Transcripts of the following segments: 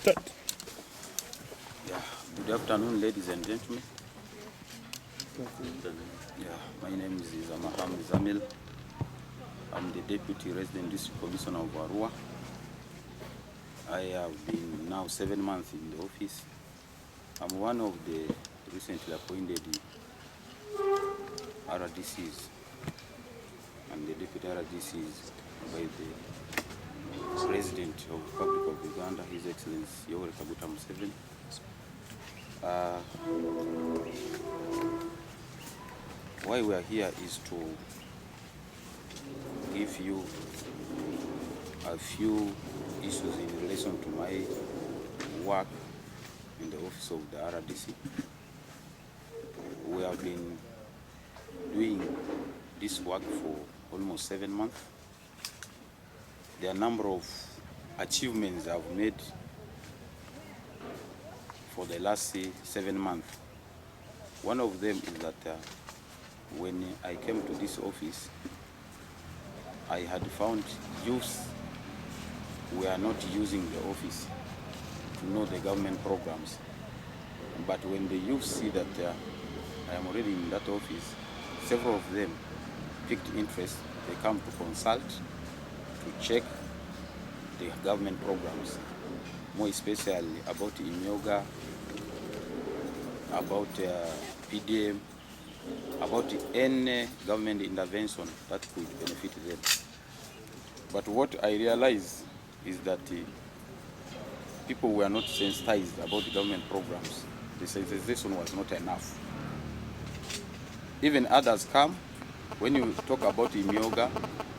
Start. Yeah. Good afternoon, ladies and gentlemen. Yeah, my name is Zamaham Zamil. I'm the Deputy Resident District Commissioner of Arua. I have been now 7 months in the office. I'm one of the recently appointed RDCs, and the Deputy RDCs by the President of the Republic of Uganda, His Excellency Yoweri Kaguta Museveni. Why we are here is to give you a few issues in relation to my work in the office of the RDC. We have been doing this work for almost 7 months. There are a number of achievements I've made for the last 7 months. One of them is that when I came to this office, I had found youths were not using the office to know the government programs. But when the youth see that I am already in that office, several of them picked interest. They come to consult, to check the government programs, more especially about Emyooga, about PDM, about any government intervention that could benefit them. But what I realized is that people were not sensitized about the government programs. The sensitization was not enough. Even others come, when you talk about Emyooga,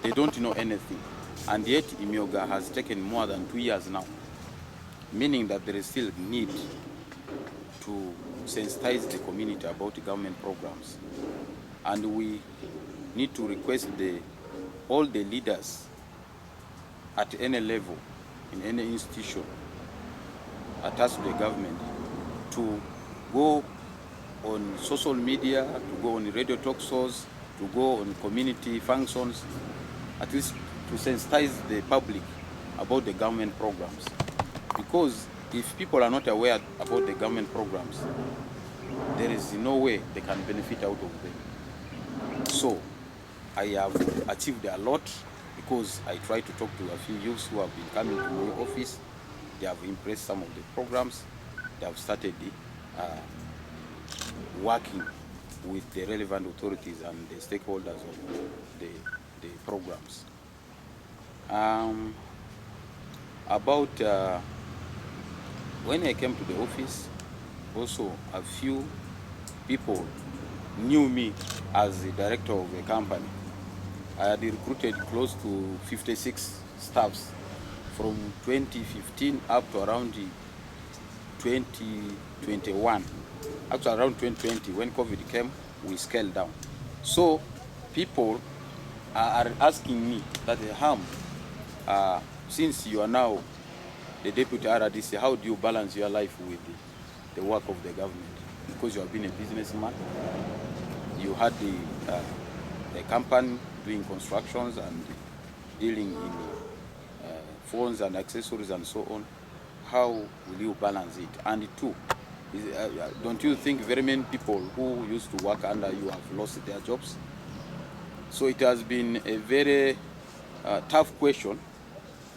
they don't know anything. And yet Emyooga has taken more than 2 years now, meaning that there is still need to sensitize the community about the government programs. And we need to request all the leaders at any level, in any institution attached to the government, to go on social media, to go on radio talk shows, to go on community functions, at least to sensitize the public about the government programs. Because if people are not aware about the government programs, there is no way they can benefit out of them. So I have achieved a lot because I try to talk to a few youths who have been coming to my office. They have impressed some of the programs. They have started working with the relevant authorities and the stakeholders of the programs. When I came to the office, also a few people knew me as the director of the company. I had recruited close to 56 staffs from 2015 up to around 2021. Actually around 2020, when COVID came, we scaled down. So people are asking me that, since you are now the Deputy RDC, how do you balance your life with the work of the government? Because you have been a businessman, you had the company doing constructions and dealing in phones and accessories and so on. How will you balance it? And two, don't you think very many people who used to work under you have lost their jobs? So it has been a very tough question,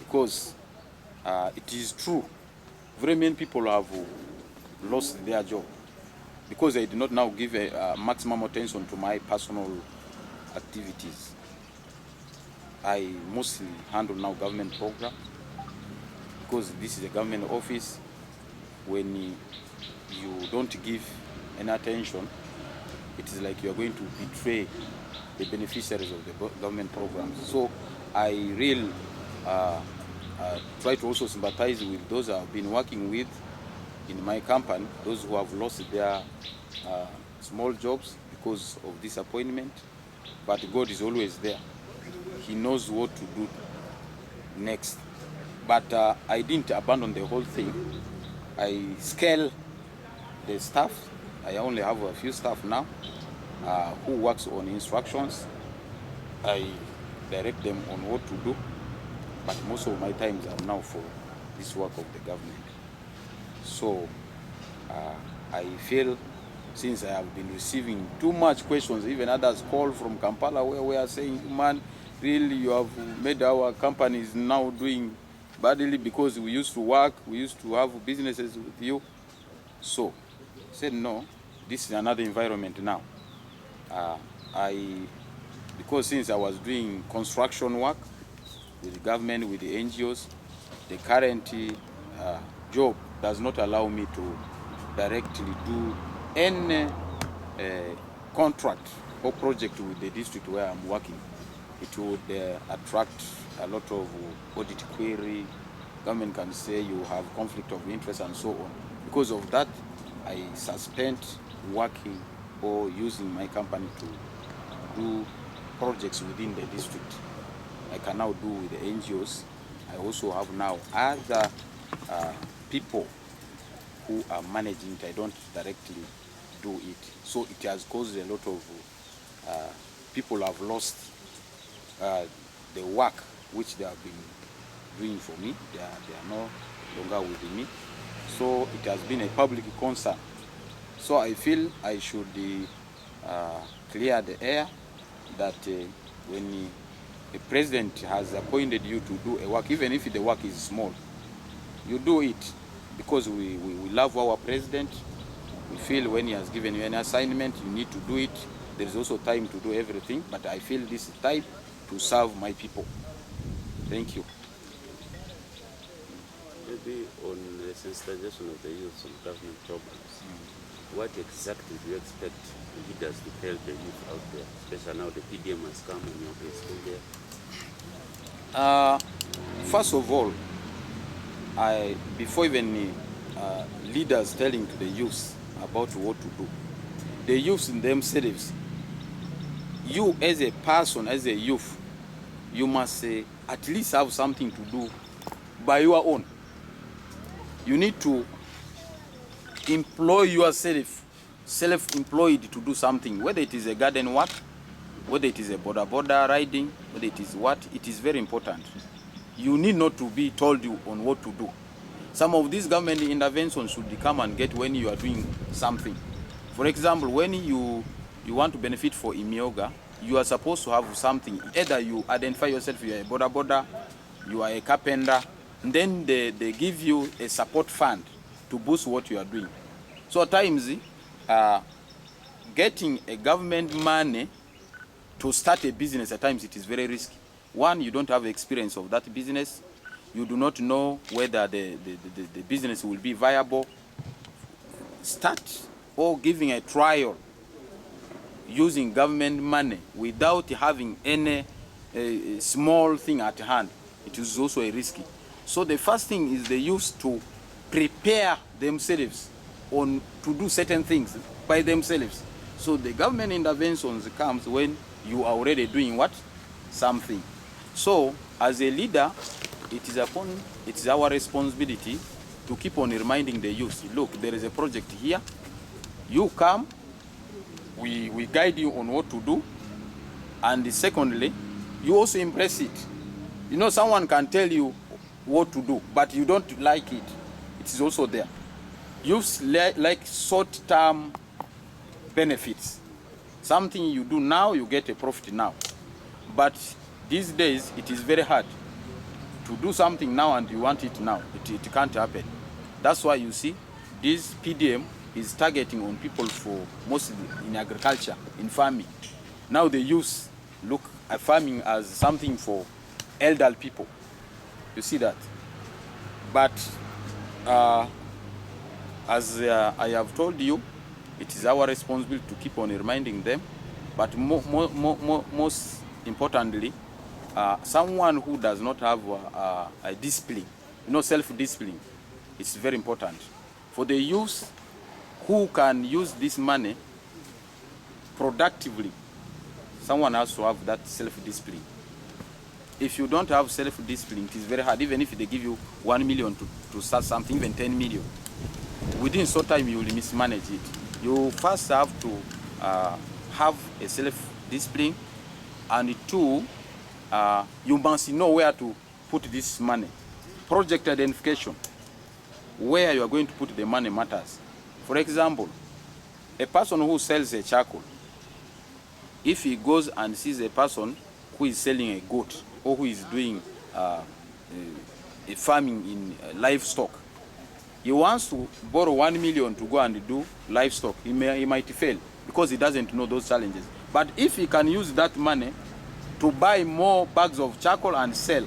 because it is true, very many people have lost their job because I did not now give maximum attention to my personal activities. I mostly handle now government program, because this is a government office. When you don't give any attention, it is like you are going to betray the beneficiaries of the government programs. So I really try to also sympathize with those I have been working with in my company, those who have lost their small jobs because of disappointment. But God is always there. He knows what to do next. But I didn't abandon the whole thing. I scale the staff. I only have a few staff now who works on instructions. I direct them on what to do, but most of my times are now for this work of the government. So I feel, since I have been receiving too much questions, even others call from Kampala where we are saying, man, really you have made our companies now doing badly because we used to work, we used to have businesses with you. So I said, no, this is another environment now. Because since I was doing construction work with the government, with the NGOs, the current job does not allow me to directly do any contract or project with the district where I'm working. It would attract a lot of audit query. Government can say you have conflict of interest and so on. Because of that, I suspend working or using my company to do projects within the district. I can now do with the NGOs. I also have now other people who are managing it. I don't directly do it. So it has caused a lot of people have lost the work which they have been doing for me. They are no longer with me. So it has been a public concern. So I feel I should clear the air that when the president has appointed you to do a work, even if the work is small, you do it because we love our president. We feel when he has given you an assignment, you need to do it. There is also time to do everything, but I feel this is time to serve my people. Thank you. Maybe on the sensitization of the youth on government programs, what exactly do you expect leaders to tell the youth out there, especially now the PDM has come and you're still there? First of all, before even leaders telling to the youth about what to do, the youths in themselves, you as a person, as a youth, you must at least have something to do by your own. You need to employ yourself, self-employed, to do something, whether it is a garden work, whether it is a border riding, whether it is what, it is very important. You need not to be told you on what to do. Some of these government interventions should come and get when you are doing something. For example, when you want to benefit for Emyooga, you are supposed to have something. Either you identify yourself, you are a border, you are a carpenter, and then they give you a support fund to boost what you are doing. So at times, getting a government money to start a business, at times it is very risky. One, you don't have experience of that business. You do not know whether the business will be viable. Start or giving a trial using government money without having any small thing at hand, it is also a risky. So the first thing is they used to prepare themselves on to do certain things by themselves. So the government interventions comes when you are already doing what? Something. So as a leader, it is our responsibility to keep on reminding the youth, look, there is a project here. You come, we guide you on what to do. And secondly, you also embrace it. You know, someone can tell you what to do, but you don't like it. It is also there. Youth like short-term benefits. Something you do now, you get a profit now. But these days, it is very hard to do something now and you want it now. It can't happen. That's why you see this PDM is targeting on people for mostly in agriculture, in farming. Now the youth look at farming as something for elderly people. You see that? But as I have told you, it is our responsibility to keep on reminding them. But most importantly, someone who does not have a discipline, self-discipline, it's very important. For the youth who can use this money productively, someone has to have that self-discipline. If you don't have self-discipline, it is very hard. Even if they give you 1 million to start something, even 10 million, within short time you will mismanage it. You first have to have a self-discipline, and two, you must know where to put this money. Project identification. where you are going to put the money matters. For example, a person who sells a charcoal, if he goes and sees a person who is selling a goat or who is doing a farming in livestock, he wants to borrow 1 million to go and do livestock. He might fail because he doesn't know those challenges. But if he can use that money to buy more bags of charcoal and sell,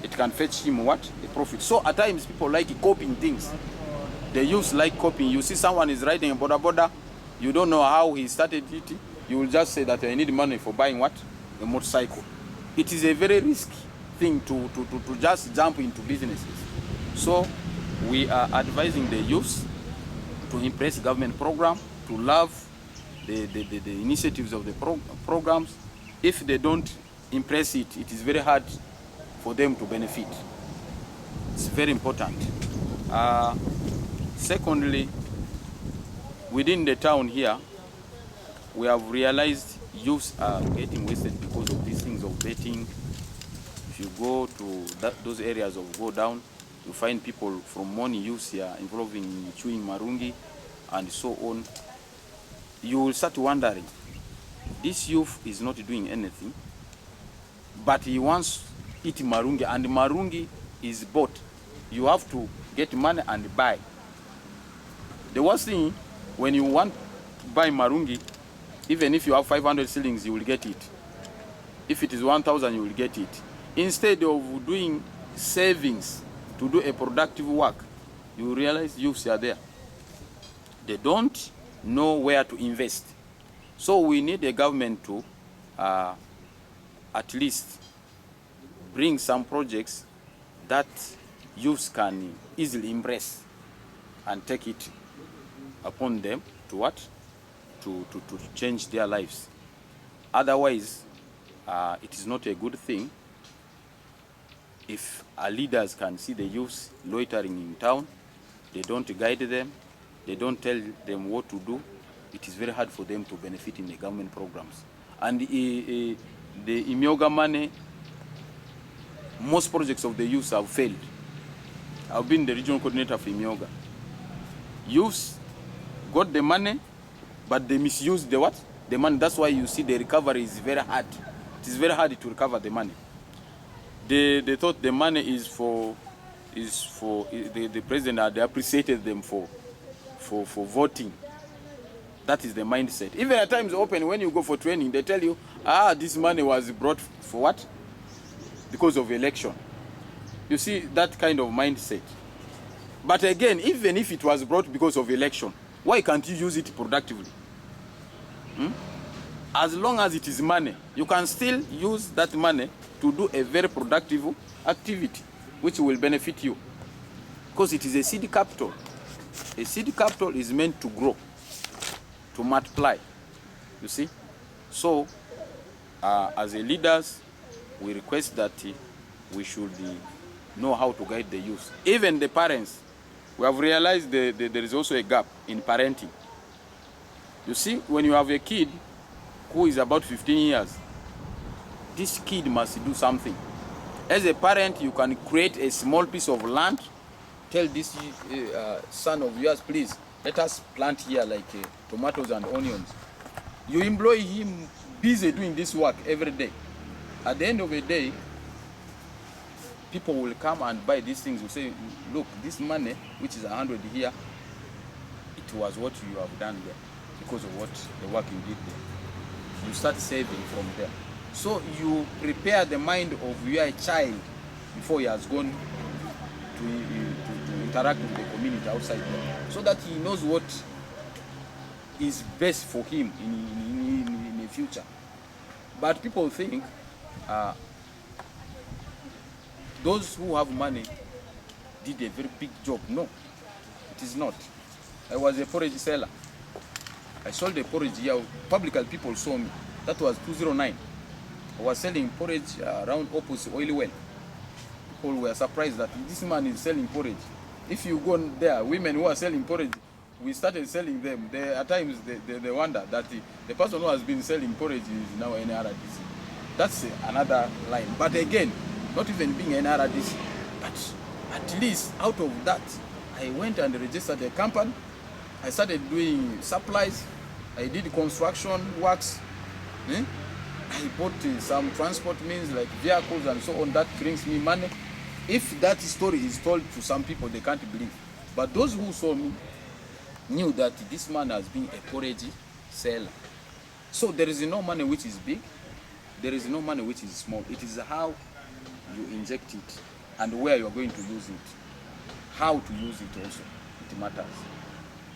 it can fetch him what? A profit. So at times people like copying things. The youth like copying. You see someone is riding a boda, you don't know how he started it. You will just say that I need money for buying what? A motorcycle. It is a very risky thing to just jump into businesses. So we are advising the youth to embrace government program, to love the initiatives of the programs. If they don't impress it, it is very hard for them to benefit. It's very important. Secondly, within the town here, we have realized youths are getting wasted because of these things of betting. If you go to those areas of Go Down, you find people from Moni youths here involved in chewing marungi and so on. You will start wondering, this youth is not doing anything, but he wants to eat marungi, and marungi is bought. You have to get money and buy. The worst thing, when you want to buy marungi, even if you have 500 shillings, you will get it. If it is 1,000, you will get it. Instead of doing savings to do a productive work, you realize youths are there. They don't know where to invest. So we need the government to at least bring some projects that youths can easily embrace and take it upon them to what? To change their lives. Otherwise, it is not a good thing if our leaders can see the youths loitering in town, they don't guide them, they don't tell them what to do. It is very hard for them to benefit in the government programs. And the Emyooga money, most projects of the youth have failed. I've been the regional coordinator for Emyooga. Youths got the money, but they misused the what? The money. That's why you see the recovery is very hard. It is very hard to recover the money. They thought the money is for the president had appreciated them for voting. That is the mindset. Even at times open, when you go for training, they tell you, this money was brought for what? Because of election. You see that kind of mindset. But again, even if it was brought because of election, why can't you use it productively? As long as it is money, you can still use that money to do a very productive activity, which will benefit you. Because it is a seed capital. A seed capital is meant to grow, to multiply, you see. So, as a leaders, we request that we should know how to guide the youth. Even the parents, we have realized there is also a gap in parenting. You see, when you have a kid who is about 15 years, this kid must do something. As a parent, you can create a small piece of land, tell this son of yours, please, let us plant here like tomatoes and onions. You employ him busy doing this work every day. At the end of the day, people will come and buy these things. You say, look, this money, which is 100 here, it was what you have done there because of what the work you did there. You start saving from there. So you prepare the mind of your child before he has gone to interact with the community outside there, so that he knows what is best for him in the future. But people think those who have money did a very big job. No, it is not. I was a porridge seller. I sold a porridge here. Publicly, people saw me. That was 2009. I was selling porridge around opposite oil well. People were surprised that this man is selling porridge. If you go there, women who are selling porridge, we started selling them. At times they wonder that the person who has been selling porridge is now an RDC. That's another line. But again, not even being an RDC, but at least out of that, I went and registered a company. I started doing supplies. I did construction works. I bought some transport means like vehicles and so on. That brings me money. If that story is told to some people, they can't believe. But those who saw me knew that this man has been a porridge seller. So there is no money which is big. There is no money which is small. It is how you inject it and where you are going to use it. How to use it also, it matters.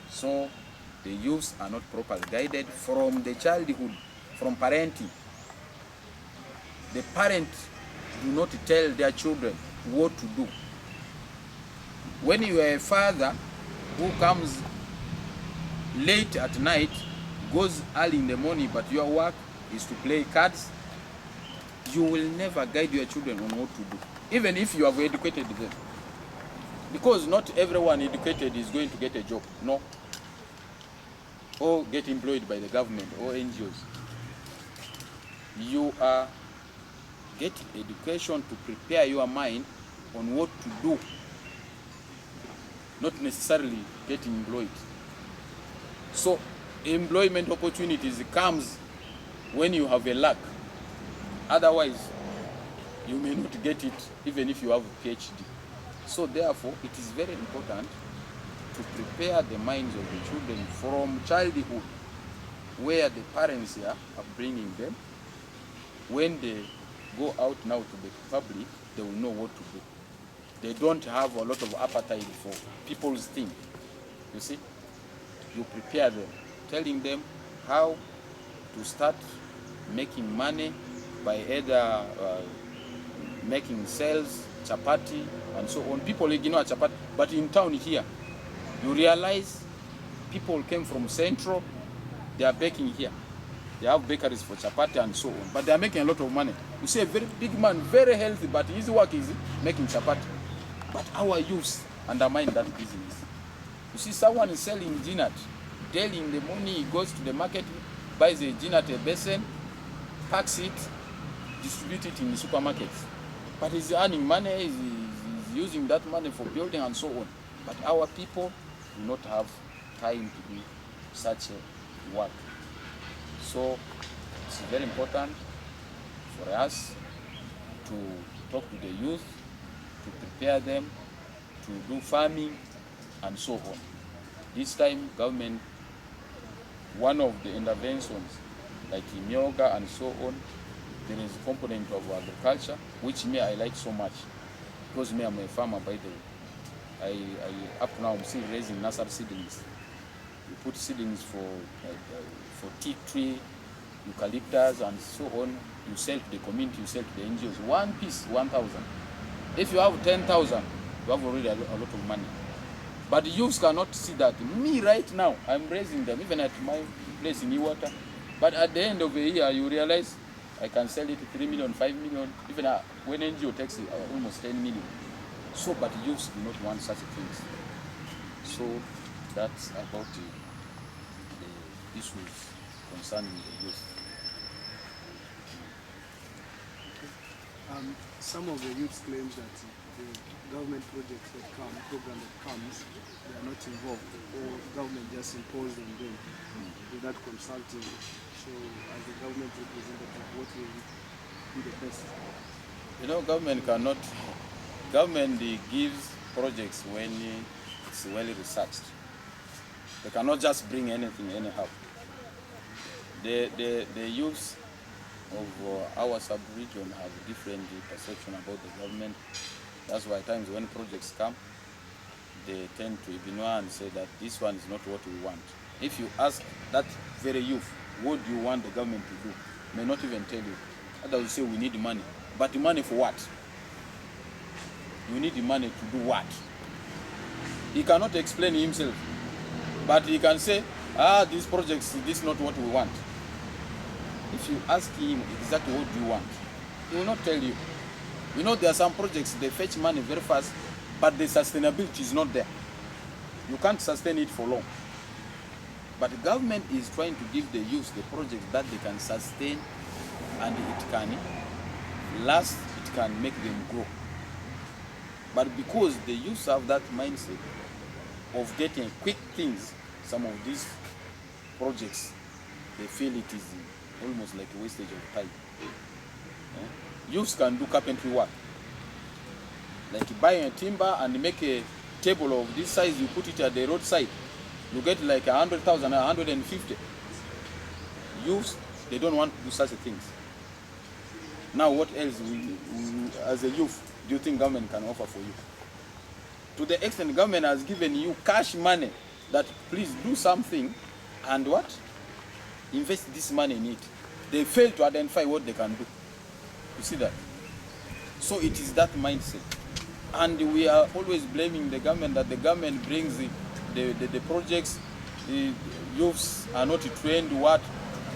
So the youths are not properly guided from the childhood, from parenting. The parents do not tell their children what to do. When you are a father who comes late at night, goes early in the morning, but your work is to play cards, you will never guide your children on what to do, even if you have educated them. Because not everyone educated is going to get a job, no. Or get employed by the government or NGOs. You are getting education to prepare your mind on what to do, not necessarily getting employed. So employment opportunities comes when you have a lack. Otherwise, you may not get it even if you have a PhD. So therefore, it is very important to prepare the minds of the children from childhood, where the parents here are bringing them. When they go out now to the public, they will know what to do. They don't have a lot of appetite for people's things. You see, you prepare them, telling them how to start making money by either making sales, chapati, and so on. People ignore chapati, but in town here, you realize people came from Central, they are baking here. They have bakeries for chapati and so on, but they are making a lot of money. You see a very big man, very healthy, but his work is making chapati. But our youth undermine that business. You see someone is selling ginat. Daily in the morning, he goes to the market, buys a ginat, a basin, packs it, distributes it in the supermarkets. But he's earning money, he's using that money for building and so on. But our people do not have time to do such a work. So it's very important for us to talk to the youth, to prepare them to do farming and so on. This time, government, one of the interventions like Emyooga and so on, there is a component of agriculture, which I like so much, because I'm a farmer by the way. Up now I'm still raising nursery seedlings. You put seedlings for tea tree, eucalyptus and so on. You sell to the community, you sell to the NGOs. One piece, 1,000. If you have 10,000, you have already a lot of money. But the youths cannot see that. Me right now, I'm raising them, even at my place in Iwata. But at the end of the year, you realize I can sell it 3 million, 5 million, even when NGO takes it, almost 10 million. So, but youths do not want such things. So, that's about the issues concerning the youth. Some of the youths claim that the government projects that come, program that comes, they are not involved, or government just imposed on them without consulting. So, as a government representative, what will be the best? You know, government gives projects when it's well researched. They cannot just bring anything anyhow. The youths of our sub-region have different perception about the government. That's why at times when projects come, they tend to ignore and say that this one is not what we want. If you ask that very youth, what do you want the government to do? May not even tell you. Others will say we need money. But money for what? You need the money to do what? He cannot explain himself. But he can say, these projects, this is not what we want. If you ask him exactly what do you want, he will not tell you. You know, there are some projects, they fetch money very fast, but the sustainability is not there. You can't sustain it for long. But the government is trying to give the youth the project that they can sustain, and it can last, it can make them grow. But because the youth have that mindset, of getting quick things, some of these projects, they feel it is almost like a wastage of time. Youths can do carpentry work, like buy a timber and make a table of this size, you put it at the roadside, you get like 100,000, 150. Youths, they don't want to do such things. Now what else as a youth do you think government can offer for you? To the extent government has given you cash money that please do something and what? Invest this money in it. They fail to identify what they can do. You see that? So it is that mindset. And we are always blaming the government that the government brings the projects, the youths are not trained what.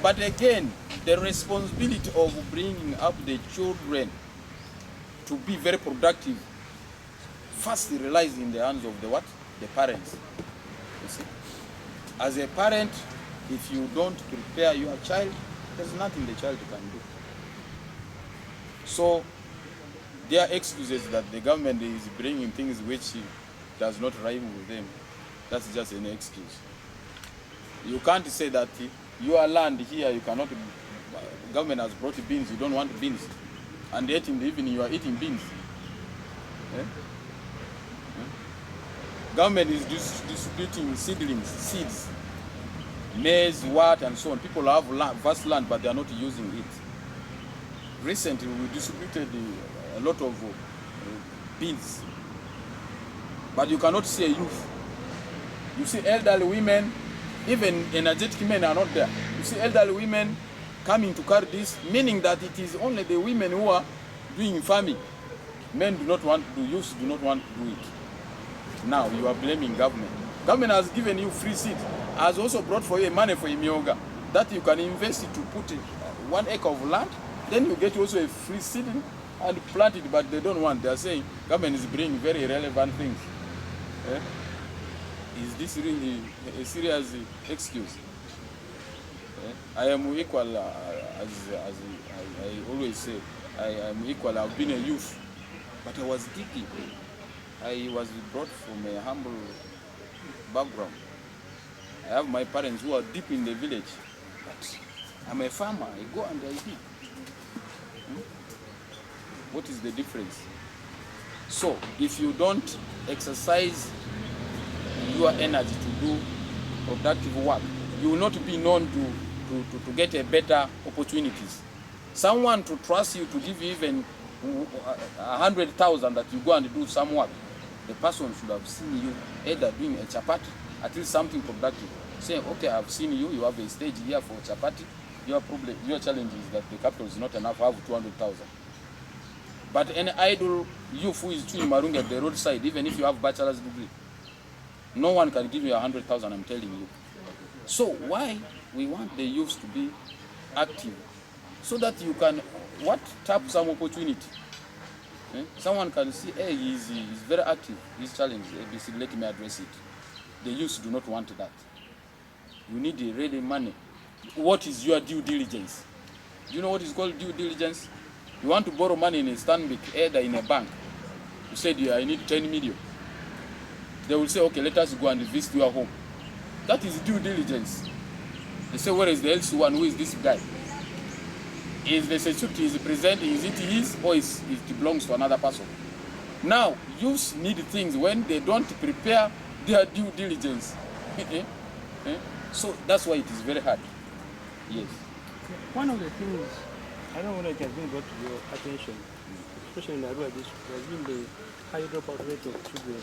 But again, the responsibility of bringing up the children to be very productive first relies in the hands of the what? The parents. You see? As a parent, if you don't prepare your child, there's nothing the child can do. So there are excuses that the government is bringing things which does not rhyme with them. That's just an excuse. You can't say that your land here, you cannot, government has brought beans, you don't want beans. And yet in the evening you are eating beans. Government is distributing seedlings, seeds, maize, what, and so on. People have vast land, but they are not using it. Recently, we distributed a lot of beans, but you cannot see a youth. You see elderly women, even energetic men are not there. You see elderly women coming to carry this, meaning that it is only the women who are doing farming. Men do not want to do, youths do not want to do it. Now you are blaming government. Government has given you free seed, has also brought for you money for Emyooga that you can invest it to put 1 acre of land, then you get also a free seed and plant it, but they don't want. They are saying government is bringing very irrelevant things. Is this really a serious excuse? I am equal, as I always say, I am equal. I've been a youth, but I was digging. I was brought from a humble background. I have my parents who are deep in the village, but I'm a farmer. I go and I dig. What is the difference? So if you don't exercise your energy to do productive work, you will not be known to get a better opportunities. Someone to trust you to give you even 100,000 that you go and do some work, the person should have seen you either doing a chapati, at least something productive. Saying, okay, I've seen you, you have a stage here for chapati. Your problem, your challenge is that the capital is not enough, I have 200,000. But an idle youth who is chewing marunga at the roadside, even if you have bachelor's degree, no one can give you 100,000, I'm telling you. So why we want the youths to be active? So that you can, tap some opportunity. Someone can see, hey, he's very active, he's challenged, ABC, let me address it. The youths do not want that. You need ready money. What is your due diligence? Do you know what is called due diligence? You want to borrow money in a Stanbic, either in a bank. You said, yeah, I need 10 million. They will say, okay, let us go and visit your home. That is due diligence. They say, where is the LC1? Who is this guy? Is the security is presenting, is it his or it belongs to another person? Now, youths need things when they don't prepare their due diligence. So that's why it is very hard. Yes. One of the things, I don't know whether it has been brought to your attention, especially in the Arua district, has been the high dropout rate of children.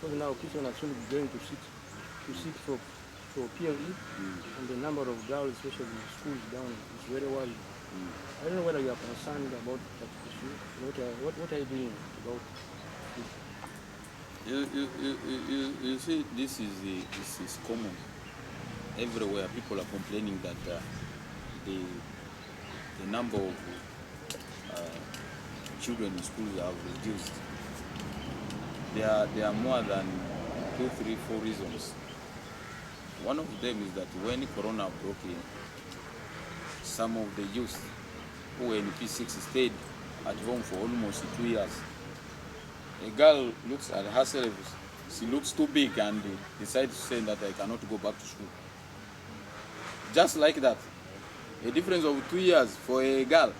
Because now kids are soon going to sit for PLE, and the number of girls, especially in schools down, is very worrying. I don't know whether you are concerned about that issue. What are you doing about it? You see, this is common. Everywhere people are complaining that the number of children in schools have reduced. There are more than 2, 3, 4 reasons. One of them is that when Corona broke in, some of the youth who were in P6 stayed at home for almost 2 years. A girl looks at herself she looks too big and decides to say that I cannot go back to school. Just like that. A difference of 2 years for a girl